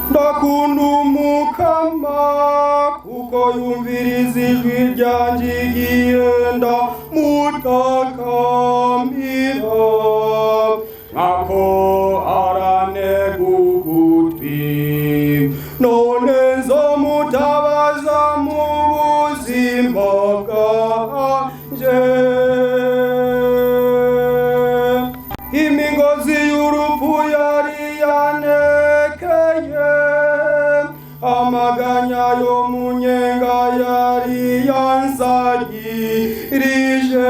Ndakunda Umukama kuko yumviriza ijwi ryanje igihe ndamutakambira, nkako arantega ugutwi, none nzomutabaza mu buzima bwanje. Imigozi y'urupfu yari yanekeye, amaganya yo mu nyenga yari yansagirije,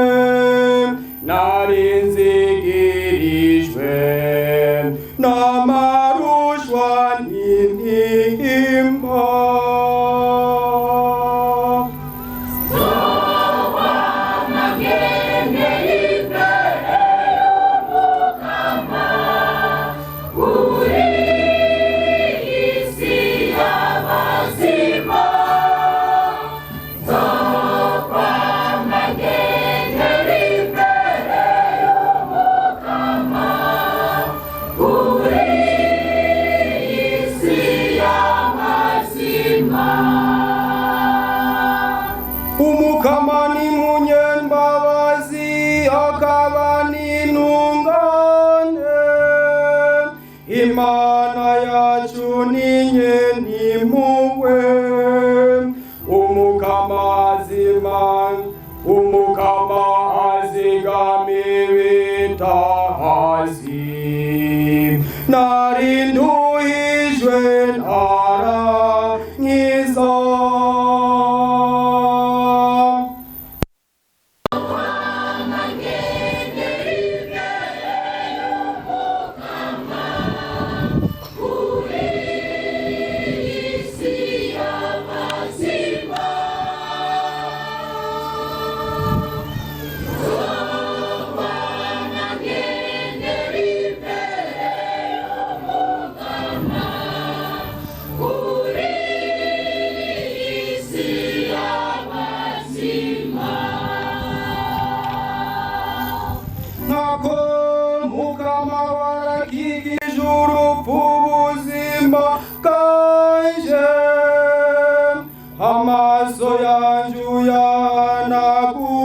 nari nzigirijwe n'amarushwa n'intimba. Umukama ni munyembabazi akaba n'intungane, Imana yacu ni nyenimpuhwe. Umukama azigama ibitahazi, nari nduhijwe ntarankiza. Nkako Mukama warakijije urupfu ubuzima bwanje, amaso yanje uyahanagura